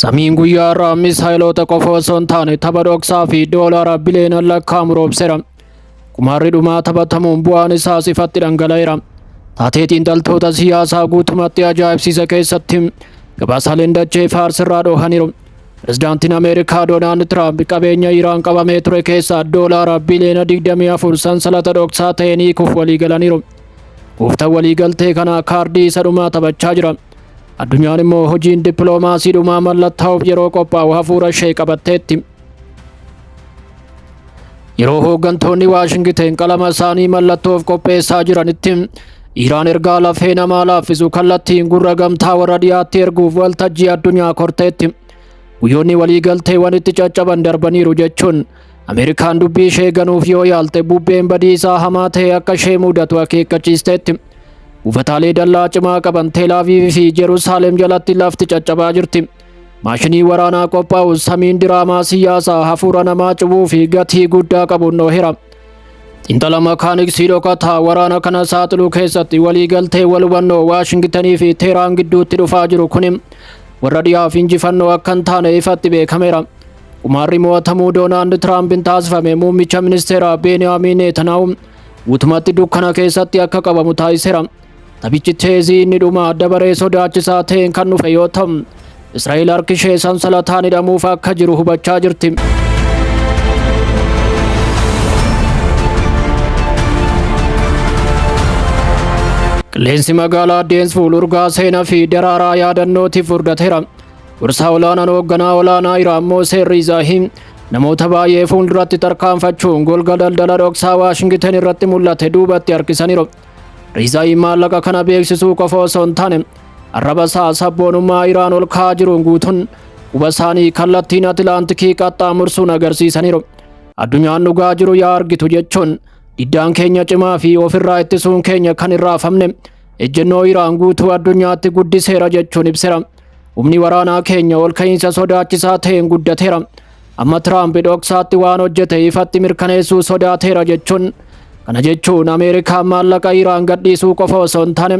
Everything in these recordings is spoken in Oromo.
Samiin guyyaa irraa misaayilota qofa osoo hin taane tapha dhoksaa fi doolaara biliyoona lakkaa'amu roobseera. Qumaarri dhumaa taphatamuun bu'aan isaas ifatti dhangala'eera. Taatee xiinxaltoota siyaasaa guutummaatti ajaa'ibsiisa keessatti gabaasaaleen dachee faarsirraa dhoohaniiru. Pirezidaantiin Ameerikaa Doonaald Tiraamp qabeenya Iraan qabamee ture keessaa doolaara biliyoona 24 sansalata dhoksaa ta'een hiikuuf walii galaniiru. Gooftaan waliigaltee kana kaardii isa dhumaa taphachaa jira. Addunyaan immoo hojiin dippiloomaasii dhumaa mallattaa'uuf yeroo qophaa'u hafuura ishee qabatteetti. Yeroo hooggantoonni Waashingten qalama isaanii mallattoof qopheessaa jiranitti Iraan ergaa lafee namaa laaffisu kallattiin gurra gamtaa warra dhiyaatti erguuf waltajjii addunyaa korteetti. Guyyoonni waliigalteewwan itti caccaban darbaniiru jechuun Ameerikaan dubbii ishee ganuuf yoo yaalte bubbeen badiisaa hamaa ta'e akka ishee mudatu akeekkachiisteetti. Buufataalee dallaa cimaa qaban Teel Aviivii fi Jeruusaalem jalatti lafti caccabaa jirti. Maashinii waraanaa qophaa'u samiin diraamaa siyaasaa hafuura namaa cubuu fi gatii guddaa qabuun noohera. Xiinxala makaaniksii dhokataa waraana kana saaxiluu keessatti waliigaltee wal hubannoo Waashingtenii fi Teheraan gidduutti dhufaa jiru kun warra dhiyaaf injifannoo akka hin taane ifatti beekameera. Qumaarri mo'atamuu Doonaald Tiraampiin taasifame muummicha ministeeraa Beniyaamin Netanyaahuu guutummaatti dukkana keessatti akka qabamu taasiseera. Taphichi teezii inni dhumaa dabaree sodaachisaa ta'een kan dhufe yoo ta'u, Israa'el harki ishee sansalataan hidhamuuf akka jiru hubachaa jirti. Qilleensi magaalaa Deensfuul urgaa seenaa fi daraaraa yaadannootiif furdateera. Gorsaa olaanaan hoogganaa olaanaa Iraan Mooseen Riizaahiin namoota baay'ee fuulduratti tarkaanfachuun golga daldala dhoksaa Waashingten irratti mul'ate duubatti harkisaniiru. Riizaahiin maallaqa kana beeksisuu qofa osoo hin taane arraba isaa sabboonummaa Iraan ol ka'aa jiruun guutuun quba isaanii kallattiin Atilaantikii qaxxaamursuun agarsiisaniiru. Addunyaan dhugaa jiru yaa argitu jechuun diddaan keenya cimaa fi ofirraa ittisuun keenya kan irraafamne ejjennoo Iraan guutuu addunyaatti guddiseera jechuun ibseera. Humni waraanaa keenya ol ka'iinsa sodaachisaa ta'een guddateera. Amma Tiraamp dhoksaatti waan hojjete ifatti mirkaneessuu sodaateera jechuun kana jechuun Ameerikaan maallaqa Iraan gadhiisuu qofa osoo hin taane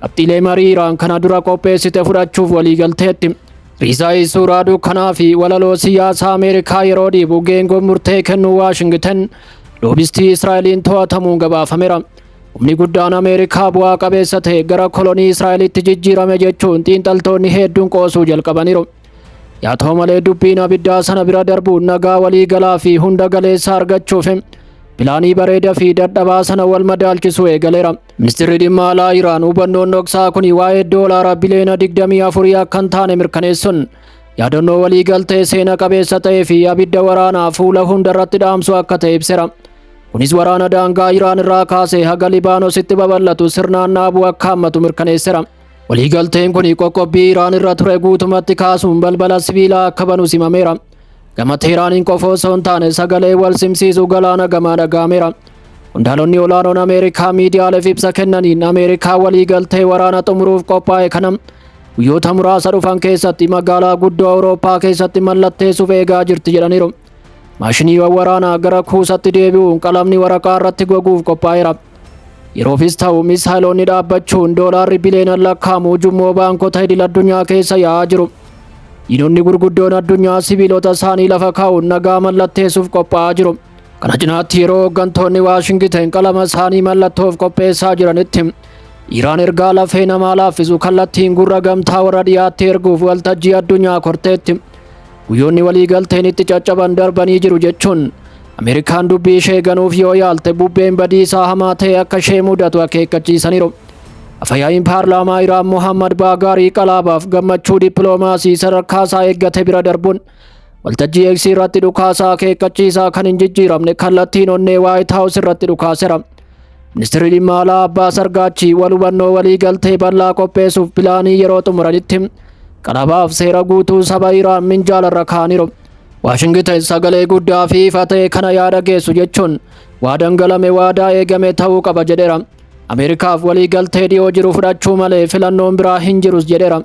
qabxiilee marii Iraan kana dura qopheessite fudhachuuf waliigalteetti. Riizaahiin suuraa dukkanaa fi walaloo siyaasaa Ameerikaa yeroo dhiibu geengoo murtee kennuu Waashingten loobistii Israa'eliin to'atamuun gabaafameera. Humni guddaan Ameerikaa bu'aa qabeessa ta'e gara kolonii Israa'elitti jijjiirame jechuun xiinxaltoonni hedduun qoosuu jalqabaniiru. Yaa ta'u malee dubbiin abiddaa sana bira darbuun nagaa waliigalaa fi hunda galeessaa argachuuf pilaanii bareedaa fi dadhabaa sana wal madaalchisuu eegaleera. Ministeerri dhimma alaa Iraan hubannoon dhoksaa kun waa'ee doolaara biliyoona 24 akka hin taane mirkaneessuun yaadannoo waliigaltee seena qabeessa ta'ee fi abidda waraanaa fuula hundarratti dhaamsu akka ta'e ibseera. Kunis waraana daangaa Iraan irraa kaasee haga Libaanoositti babal'atu sirnaan dhaabuu akka hammatu mirkaneesseera. Waliigalteen kun qoqqobbii Iraan irra ture guutummaatti kaasuun balbala sibiilaa akka banu simameera. Gama Teheraaniin qofa osoo hin taane sagalee wal simsiisuu galaana gamaa dhaga'ameera. Qondaalonni olaanoon Ameerikaa miidiyaaleef ibsa kennaniin Ameerikaa waliigaltee waraana xumuruuf qophaa'e kana guyyoota muraasa dhufan keessatti magaalaa guddoo Awurooppaa keessatti mallatteessuuf eegaa jirti jedhaniiru. Maashiniiwwan waraanaa gara kuusatti deebi'uun qalamni waraqaa irratti goguuf qophaa'eera. Yeroofis ta'u misaayilonni dhaabbachuun doolaarri biliyoonaan lakkaa'amu ujummoo baankota idil addunyaa keessa yaa'aa jiru. Diinonni gurguddoon addunyaa sibiilota isaanii lafa kaa'uun nagaa mallatteessuuf qophaa'aa jiru. Kana cinaatti yeroo hooggantoonni Waashingten qalama isaanii mallattoof qopheessaa jiranitti Iraan ergaa lafee namaa laaffisu kallattiin gurra gamtaa warra dhiyaatti erguuf waltajjii addunyaa korteetti. Guyyoonni waliigalteen itti caccaban darbanii jiru jechuun Ameerikaan dubbii ishee ganuuf yoo yaalte bubbeen badiisaa hamaa ta'e akka ishee mudatu akeekkachiisaniiru. Afayaa'iin paarlaamaa Iraan Mohammad Baagaarii qalaabaaf gammachuu dippiloomaasii sadarkaa isaa eeggate bira darbuun waltajjii eegsii irratti dhukaasaa akeekkachiisaa kan hin jijjiiramne kallattiin onnee Waayit Haawus irratti dhukaaseera. Ministeerri dhimma alaa Abbaas Argaachii wal hubannoo waliigaltee bal'aa qopheessuuf pilaanii yeroo xumuranitti qalaabaaf seera guutuu saba Iraan minjaalarra kaa'aniiru. Waashingten sagalee guddaa fi ifa ta'e kana yaada geessu jechuun waa dhangalame waadaa eegame ta'uu qaba jedheera. Ameerikaaf waliigaltee dhiyoo jiru fudhachuu malee filannoon biraa hin jirus jedheera.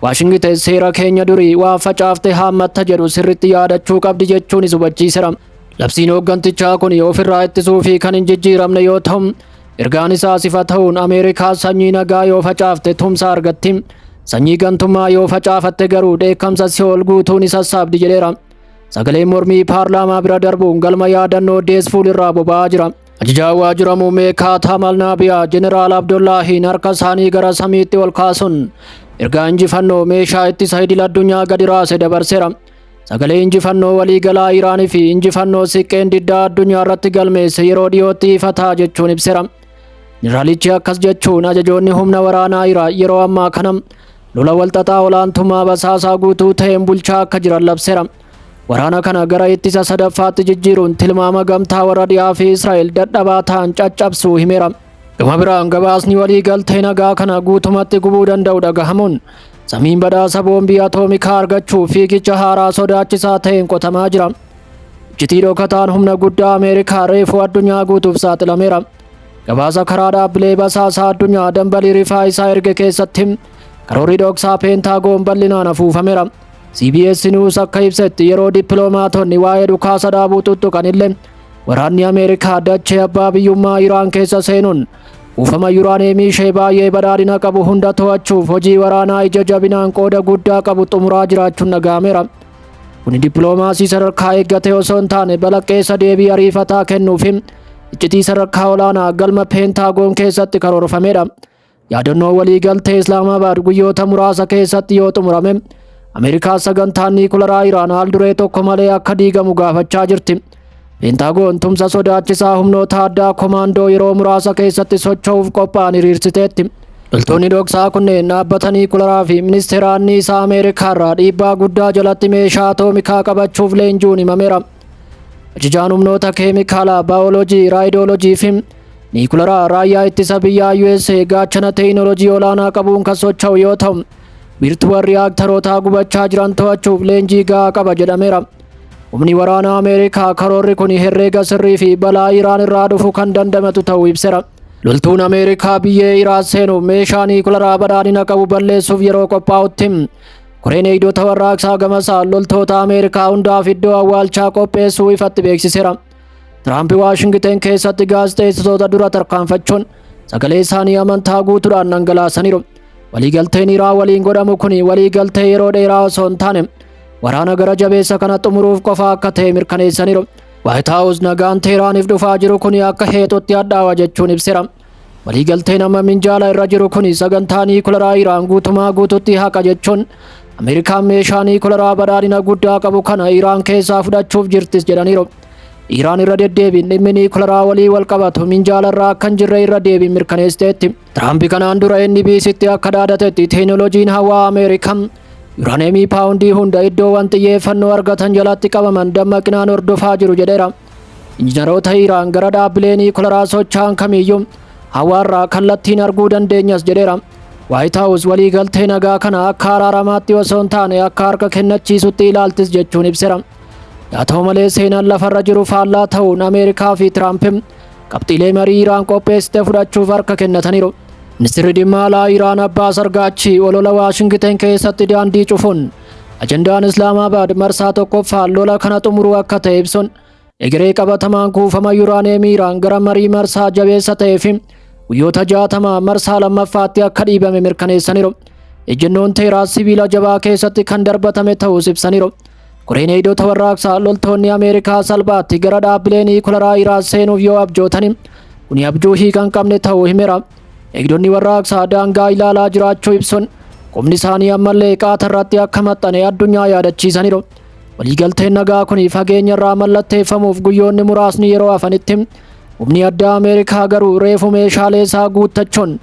Waashingten seera keenya durii waan facaafte haammatta jedhu sirriitti yaadachuu qabdi jechuunis hubachiiseera. Labsiin hooggantichaa kun ofirraa ittisuu fi kan hin jijjiiramne yoo ta'u ergaan isaas ifa ta'uun Ameerikaa sanyii nagaa yoo facaafte tumsa argatti. Sanyii gantummaa yoo facaafatte garuu dheekkamsa Si'ool guutuun isa sassaabdi jedheera. Sagaleen mormii paarlaamaa bira darbuun galma yaadannoo Deesfuul irraa boba'aa jira. Ajajaan waajjira muummee Kaatamal Naabiyaa Jeneraal Abdullaahiin harka isaanii gara samiitti ol kaasuun ergaa injifannoo meeshaa ittisa idil addunyaa gadi raase dabarseera. Sagalee injifannoo waliigalaa Iraanii fi injifannoo siqqeen diddaa addunyaa irratti galmeesse yeroo dhiyootti ifataa jechuun ibseera. Jeneraalichi akkas jechuun ajajoonni humna waraanaa Iraan yeroo ammaa kana lola walxaxaa olaantummaa basaasaa guutuu ta'een bulchaa akka jiran labseera. Waraana kana gara ittisa sadaffaatti jijjiiruun tilmaama gamtaa warra dhiyaa fi Israa'el dadhabaa ta'an caccabsuu himeera. Gama biraan gabaasni waliigaltee nagaa kana guutumatti gubuu danda'u dhagahamuun samiin badhaasa boombii atoomikaa argachuu fiigicha haaraa sodaachisaa ta'een qotamaa jira. Iccitii dhokataan humna guddaa Ameerikaa reefuu addunyaa guutuuf saaxilameera. Gabaasa karaa dhaabbilee basaasaa addunyaa dambalii rifaa isaa erge keessatti karoorri dhoksaa peentaagoon bal'inaan afuufameera. CBS News akka ibsetti yeroo dippiloomaatonni waa'ee dhukaasa dhaabuu tuttuqan illee waraanni Ameerikaa dachee abbaa biyyummaa Iraan keessa seenuun kuufama yuuraaneemii ishee baay'ee badhaadhina qabu hunda to'achuuf hojii waraanaa ija jabinaan qooda guddaa qabu xumuraa jiraachuun dhaga'ameera. Kuni dippiloomaasii sadarkaa eeggate osoo hin taane balaqqeessa deebii ariifataa kennuufi iccitii sadarkaa olaanaa galma peentaagoon keessatti karoorfameedha. Yaadannoo waliigaltee Islaamabaad guyyoota muraasa keessatti yoo xumurame Ameerikaa sagantaan niikularaa Iraan haal duree tokko malee akka diigamu gaafachaa jirti. Peentaagoon tumsa sodaachisaa humnoota addaa komaandoo yeroo muraasa keessatti socho'uuf qophaa'an hiriirsiteetti. Loltoonni dhoksaa kunneen dhaabbata niikularaa fi ministeera anniisaa Ameerikaa irraa dhiibbaa guddaa jalatti meeshaa atoomikaa qabachuuf leenjuun himameera. Ajajaan humnoota keemikaalaa, baayoloojii, raayidooloojii fi niikularaa raayyaa ittisa biyyaa USA gaachana teekinooloojii olaanaa qabuun kan socho'u yoo ta'u, wiirtuuwwan riyaaktarootaa gubachaa jiran to'achuuf leenjii gahaa qaba jedhameera. Humni waraanaa Ameerikaa karoorri kun herreega sirrii fi balaa Iraan irraa dhufu kan dandamatu ta'uu ibseera. Loltuun Ameerikaa biyyee Iraan seenuuf meeshaa niikularaa badhaadhina qabu balleessuuf yeroo qophaa'utti koreen eegdota warraaqsaa gamasaan loltoota Ameerikaa hundaaf iddoo awwaalchaa qopheessuu ifatti beeksiseera. Tiraamp Waashingten keessatti gaazexeessitoota dura tarkaanfachuun sagalee isaanii amantaa guutuudhaan dhangalaasaniiru. Waliigalteen Iraan waliin godhamu kun waliigaltee yeroo dheeraa osoo hin taane waraana gara jabeessa kana xumuruuf qofa akka ta'e mirkaneessaniiru. White House nagaan Teeraaniif dhufaa jiru kun akka heexutti hadhaawa jechuun ibseera. Waliigalteen amma minjaala irra jiru kun sagantaa niikularaa Iraan guutumaa guututti haqa jechuun Ameerikaan meeshaa niikularaa badhaadhina guddaa qabu kana Iraan keessaa fudhachuuf jirtis jedhaniiru. Iraan irra deddeebiin dhimmi niikularaa walii wal qabatu minjaala irraa akka hin jirre irra deebiin mirkaneessiteetti. Tiraamp kanaan dura NBC'tti akka dhaadatetti teekinooloojiin hawaa Ameerikaa yuuraaneemii paawundii hunda iddoowwan xiyyeeffannoo argatan jalatti qabaman dammaqinaan hordofaa jiru jedheera. Injiinaroota Iraan gara dhaabbilee niikularaa socho'an kamiyyuu hawaarraa kallattiin arguu dandeenyas jedheera. White House waliigaltee nagaa kana akka araaramaatti osoo hin taane akka harka kennachiisutti ilaaltis jechuun ibseera. Yaa ta'u malee seenaan lafarra jiru faallaa ta'uun Ameerikaa fi Tiraamp qabxiilee marii Iraan qopheessite fudhachuuf harka kennataniiru. Ministeerri dhimma alaa Iraan Abbaas Argaachii olola Waashingten keessatti daandii cufuun ajandaan Islaamabaad marsaa tokkoffaan lola kana xumuruu akka ta'e ibsuun egeree qabatamaan kuufama yuuraaneemii Iraan gara marii marsaa jabeessa ta'ee fi guyyoota 60 marsaa lammaffaatti akka dhiibame mirkaneessaniiru. Ejjennoon Teheraan sibiila jabaa keessatti kan darbatame ta'uus ibsaniiru. Koreen eegdota warraaqsaa loltoonni Ameerikaa salphaatti gara dhaabbilee niikularaa Iraan seenuuf yoo abjootan kuni abjuu hiika hin qabne ta'uu himeera. Eegdonni warraaqsaa daangaa ilaalaa jiraachuu ibsuun qubni isaanii ammallee qaata irratti akka maxxane addunyaa yaadachiisaniiru. Waliigalteen nagaa kun fageenya irraa mallatteeffamuuf guyyoonni muraasni yeroo hafanitti humni addaa Ameerikaa garuu reefu meeshaalee isaa guuttachuun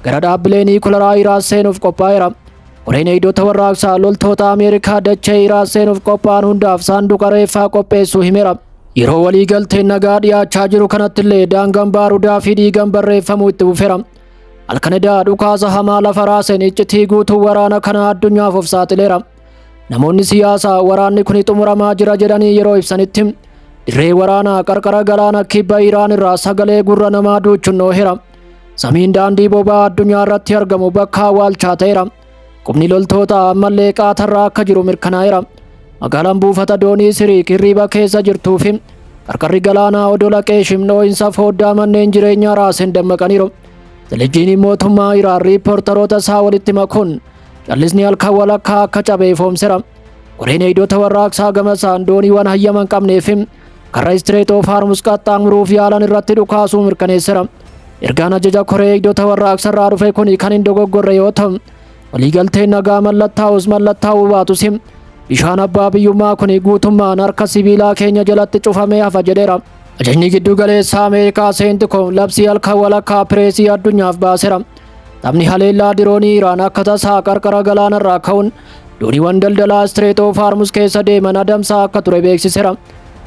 gara dhaabbilee niikularaa Iraan seenuuf qophaa'eera. Koreen eegdota warraaqsaa loltoota Ameerikaa dachee Iraan seenuuf qophaa'an hundaaf saanduqa reeffaa qopheessuu himeera. Yeroo waliigalteen nagaa dhiyaachaa jiru kanattillee daangaan baarudaa fi dhiigaan barreeffamuu itti fufeera. Alkanedaa dhukaasa hamaa lafa raaseen iccitii guutuu waraana kana addunyaaf of saaxileera. Namoonni siyaasaa waraanni kun xumuramaa jira jedhanii yeroo ibsanitti dirree waraanaa qarqara galaana kibba Iraan irraa sagalee gurra namaa duuchuun nooheera. Samiin daandii boba'aa addunyaa irratti argamu bakka awwaalchaa ta'eera. Qubni loltoota ammallee qaatarraa akka jiru mirkanaa'eera. Magaalaan buufata doonii Siriik hirriba keessa jirtuu fi qarqarri galaanaa odola Qeeshim dhoo'insa fooddaa manneen jireenyaa raaseen dammaqaniiru. Televiziyooniin mootummaa Iraan riippoortaroota isaa walitti makuun callisni halkan walakkaa akka cabe ifoomseera. Koreen eegdota warraaqsaa gamasaan dooniiwwan hayyaman qabneef karra Strait of Hormuz qaxxaamuruuf yaalan irratti dhukaasuu mirkaneesseera. Ergaan ajaja koree eegdota warraaqsarraa dhufe kun kan hin dogoggorre yoo ta'u, waliigalteen nagaa mallattaa'uu baatus bishaan abbaa biyyummaa kun guutummaan harka sibiilaa keenya jalatti cufamee hafa jedheera. Ajajni giddu galeessaa Ameerikaa CENTCOM labsii halkan walakkaa pireesii addunyaaf baaseera. Taphni haleellaa diroonii Iraan akka tasaa qarqara galaanarraa ka'uun dooniiwwan daldalaa Strait of Hormuz keessa deeman adamsaa akka ture beeksiseera.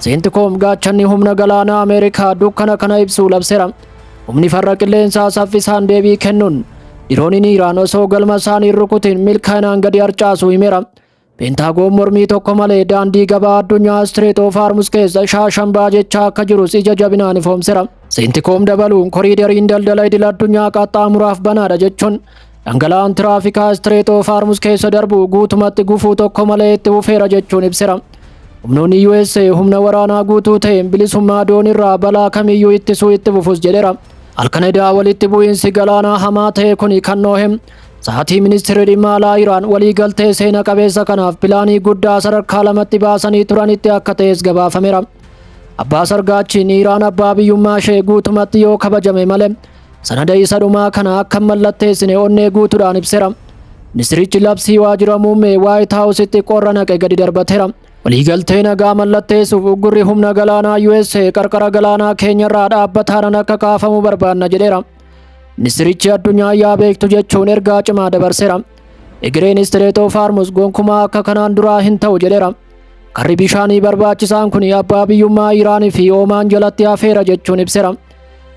CENTCOM gaachanni humna galaanaa Ameerikaa dukkana kana ibsuu labseera. Humni farra qilleensaa saffisaan deebii kennuun dirooniin Iraan osoo galma isaanii rukutin milkaa'inaan gadi harcaasu himeera. Pentaagoon mormii tokko malee daandii gabaa addunyaa Strait of Hormuz keessa shaashambaa jechaa akka jirus ija jabinaan ifoomseera. CENTCOM dabaluun koriidariin daldala idil addunyaa qaxxaamuraaf banaadha jechuun dhangala'aan tiraafikaa Strait of Hormuz keessa darbu guutumatti gufuu tokko malee itti fufeera jechuun ibseera. Humnoonni USA humna waraanaa guutuu ta'een bilisummaa doonirraa balaa kamiyyuu ittisuu itti fufus jedheera. Halkan edaa walitti bu'iinsi galaanaa hamaa ta'e kun kan noohem sa'aatii ministeerri dhimma alaa Iraan waliigaltee seena qabeessa kanaaf pilaanii guddaa sadarkaa lamatti baasanii turanitti akka ta'es gabaafameera. Abbaas Argaachiin Iraan abbaa biyyummaa ishee guutumatti yoo kabajame malee sanada isa dhumaa kana akka mallatteessine onnee guutuudhaan ibseera. Ministerichi labsii waajjira muummee White Houseitti qorra naqe gadi darbateera. Waliigaltee nagaa mallatteessuuf uggurri humna galaanaa USA qarqara galaanaa keenyarraa dhaabbataadhaan akka kaafamu barbaanna jedheera. Ministerichi addunyaa yaa beektu jechuun ergaa cimaa dabarseera. Egereen Strait of Hormuz gonkumaa akka kanaan duraa hin ta'u jedheera. Karri bishaanii barbaachisaan kun abbaa biyyummaa Iraanii fi Oomaan jalatti hafeera jechuun ibseera.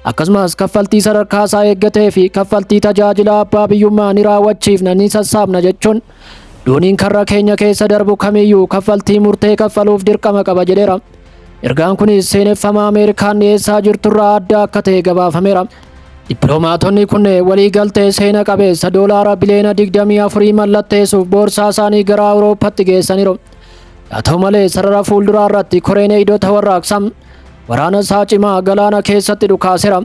Akkasumas kaffaltii sadarkaa isaa eeggatee fi kaffaltii tajaajila abbaa biyyummaa ni raawwachiifna ni sassaabna jechuun dooniin karra keenya keessa darbu kamiyyuu kaffaltii murtee kaffaluuf dirqama qaba jedheera. Ergaan kunis seeneffama Ameerikaan dhiyeessaa jirturraa adda akka ta'e gabaafameera. Dippiloomaatonni kunneen waliigaltee seena qabeessa doolaara biliyoona 24 mallatteessuuf boorsaa isaanii gara Awurooppaatti geessaniiru. Haa ta'u malee sarara fuulduraa irratti koreen eegdota warraaqsaa waraana isaa cimaa galaana keessatti dhukaaseera.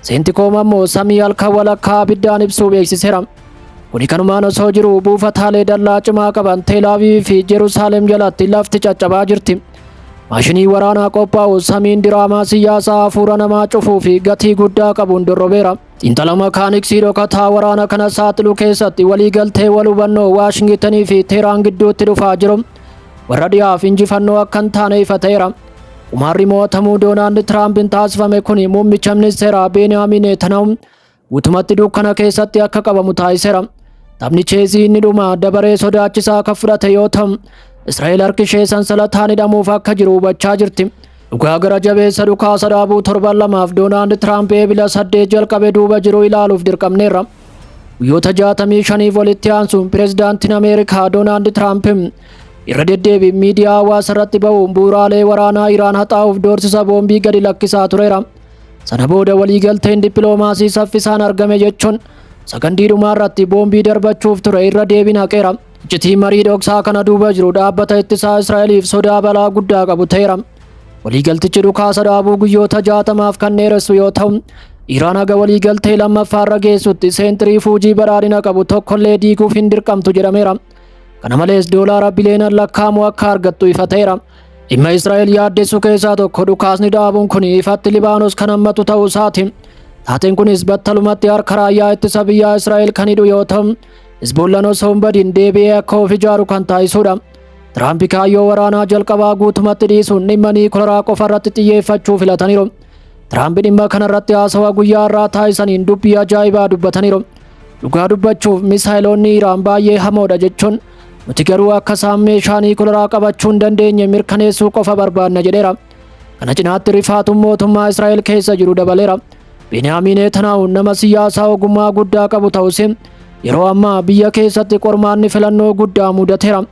CENTCOM ammoo samii halkan walakkaa abiddaan ibsuu beeksiseera. Kuni kanumaan osoo jiru buufataalee dallaa cimaa qaban Teel Aviivii fi Jeruusaalem jalatti lafti caccabaa jirti. Maashinii waraanaa qophaa'u samiin diraamaa siyaasaa hafuura namaa cufuu fi gatii guddaa qabuun dorrobeera. Xiinxala makaaniksii dhokataa waraana kana saaxiluu keessatti waliigaltee wal hubannoo Waashingitanii fi Teheraan gidduutti dhufaa jiru warra dhiyaaf injifannoo akka hin taane ifa ta'eera. Qumaarri mo'atamuu Doonaald Tiraampiin taasifame kun muummicha ministeeraa Beniyaamin Netanyaahuu guutumatti dukkana keessatti akka qabamu taasiseera. Taphni cheezii inni dhuma dabaree sodaachisaa akka fudhate yoo ta'u, Israa'el harki ishee sansalataan hidhamuuf akka jiru hubachaa jirti. Dhugaa gara jabeessa dhukaasa dhaabuu torban lamaaf Doonaald Tiraamp eebila 8 jalqabe duuba jiru ilaaluuf dirqamneerra. Guyyoota 65 walitti aansuun pireezidaantiin Ameerikaa Doonaald Tiraamp irra deddeebiin miidiyaa hawaasaa irratti ba'uun bu'uuraalee waraanaa Iraan haxaa'uuf doorsisa boombii gadi lakkisaa tureera. Sana booda waliigalteen dippiloomaasii saffisaan argame jechuun sagandii dhumaa irratti boombii darbachuuf ture irra deebiin haqeera. Iccitii marii dhoksaa kana duuba jiru dhaabbata ittisaa Israa'eliif sodaa balaa guddaa qabu ta'eera. Waliigaltichi dhukaasa dhaabuu guyyoota 60 kan dheeressu yoo ta'u, Iraan haga waliigaltee lammaffaarra geessutti seentiriifuujii badhaadhina qabu tokkollee diiguuf hin dirqamtu jedhameera. Kana malees doolaara biliyoona lakkaa'amu akka argattu ifa ta'eera. Dhimma Israa'el yaaddessu keessaa tokko dhukaasni dhaabuun kun ifatti Libaanos kan hammatu ta'uu isaati. Taateen kunis battalumatti harka raayyaa ittisa biyyaa Israa'el kan hidhu yoo ta'u, Hizbollaan osoo hin badin deebi'ee akka of ijaaru kan taasisudha. Tiraamp kaayyoo waraanaa jalqabaa guutumatti dhiisuun dhimma niikularaa qofa irratti xiyyeeffachuu filataniiru. Tiraamp dhimma kanarratti haasawaa guyyaa irraa taasisaniin dubbii ajaa'ibaa dubbataniiru. Dhugaa dubbachuuf misaayiloonni Iraan baay'ee hamoodha jechuun nuti garuu akka isaan meeshaa niikularaa qabachuu hin dandeenye mirkaneessuu qofa barbaanna jedheera. Kana cinaatti rifaatuun mootummaa Israa'el keessa jiru dabaleera. Beniyaamin Netanyaahuu nama siyaasaa ogummaa guddaa qabu ta'us yeroo ammaa biyya keessatti qormaanni filannoo guddaa mudateera.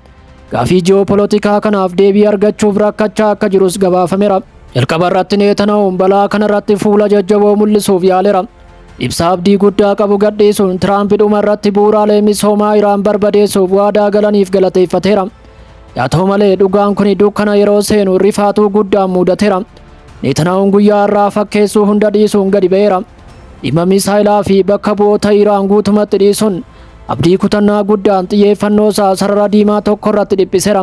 Gaafii ji'oopolitikaa kanaaf deebii argachuuf rakkachaa akka jirus gabaafameera. Jalqaba irratti Netanyaahuu balaa kanarratti fuula jajjaboo mul'isuuf yaaleera. Ibsa abdii guddaa qabu gadhiisuun Tiraamp dhuma irratti bu'uuraalee misoomaa Iraan barbadeessuuf waadaa galaniif galateeffateera. Haa ta'u malee dhugaan kun dukkana yeroo seenu rifaatuu guddaan mudateera. Netanyaahuu guyyaa irraa fakkeessuu hunda dhiisuun gadi ba'eera. Dhimma misaayilaa fi bakka bu'oota Iraan guutumatti dhiisuun abdii kutannaa guddaan xiyyeeffannoo isaa sarara diimaa tokko irratti dhiphiseera.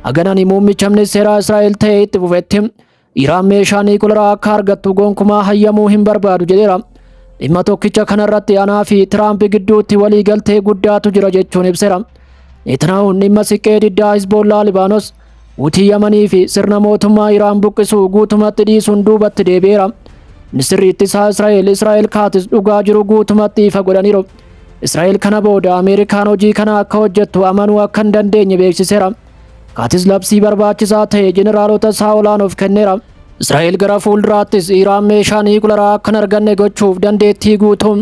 Haganani muummicha ministeeraa Israa'el ta'ee itti fufetti Iraan meeshaa niikuleeraa akka argattu gonkumaa hayyamuu hin barbaadu jedheera. Dhimma tokkicha kanarratti anaa fi Tiraamp gidduutti walii galtee guddaatu jira jechuun ibseera. Netanyahuun dhimma siqqee diddaa Hizbollaa Libaanos, Huutii Yamanii fi sirna mootummaa Iraan buqqisuu guutumatti dhiisuun duubatti deebi'eera. Ministeerri ittisaa Israa'el Kaatis dhugaa jiru guutumatti ifa godhaniiru. Israa'el kana booda Ameerikaan hojii kana akka hojjettu amanuu akka hin dandeenye beeksiseera. Kaatis labsii barbaachisaa ta'e jeneraalota isaa olaanoof kenneera. Israa'el gara fuulduraattis Iraan meeshaa niikuleeraa akka hin arganne gochuuf dandeettii guutuun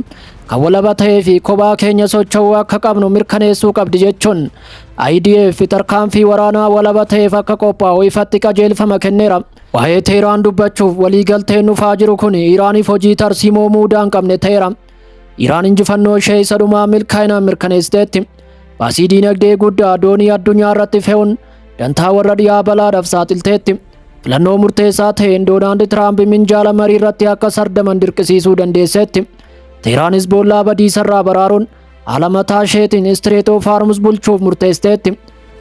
kan walaba ta'ee fi kophaa keenya socho'uu akka qabnu mirkaneessuu qabdi jechuun IDF tarkaanfii waraanaa walaba ta'eef akka qophaa'u ifatti qajeelfama kenneera. Waa'ee Teheraan dubbachuuf waliigalteen dhufaa jiru kun Iraaniif hojii tarsiimoo muudaa hin qabne ta'eera. Iraan injifannoo ishee isa dhumaa milkaa'inaan mirkaneessiteetti. Baasii diinagdee guddaa doonii addunyaa irratti fe'uun dantaa warra dhiyaa balaadhaaf saaxilteetti. Filannoo murteessaa ta'een Doonaald Tiraamp minjaala marii irratti akka sardaman dirqisiisuu dandeesseetti. Teheraan Hizbollaa badiisarraa baraaruun haala mataa isheetiin Istireet oof Hormuz bulchuuf murteessiteetti.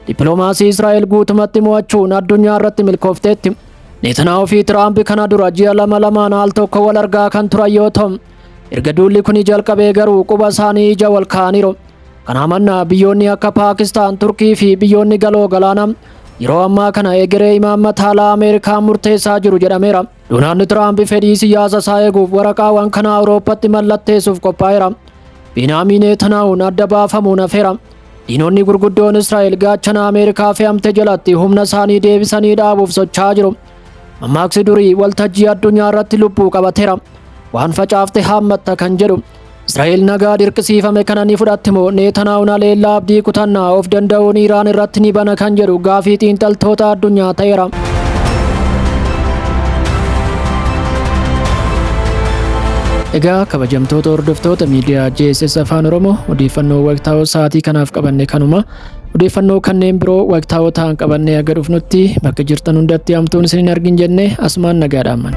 Dippiloomaasii Israa'el guutumatti mo'achuun addunyaa irratti milkoofteetti. Netanyaahuu fi Tiraamp kana dura ji'a lamaan al tokko wal argaa kan turan yoo ta'u, erga duulli kun jalqabee garuu quba isaanii ija wal kaa'aniiru. Kana mannaa biyyoonni akka Paakistaan, Turkii fi biyyoonni galoo galaanaa yeroo ammaa kana egeree imaammata alaa Ameerikaan murteessaa jiru jedhameera. Doonaald Tiraamp fedhii siyaasa isaa eeguuf waraqaawwan kana Awurooppatti mallatteessuuf qophaa'eera. Beniyaamin Netanyahuun adda baafamuun hafeera. Diinonni gurguddoon Israa'el gaachana Ameerikaa fe'amte jalatti humna isaanii deebisanii dhaabuuf socho'aa jiru. Mammaaksi durii waltajjii addunyaa irratti lubbuu qabateera. Waan facaafte haammatta kan jedhu. Israa'el nagaa dirqisiifame kana ni fudhatti moo Netanyahuun haleellaa abdii kutannaa of danda'uun Iraan irratti ni bana kan jedhu gaafii xiinxaltoota addunyaa ta'eera. Egaa kabajamtoota hordoftoota miidiyaa JSS Afaan Oromoo odeeffannoo waqtaa'oo sa'aatii kanaaf qabanne kanuma. Odeeffannoo kanneen biroo waqtaa'oo ta'an qabannee aga dhufnutti bakka jirtan hundatti hamtuun isin hin argin jenne asumaan nagaadhaan.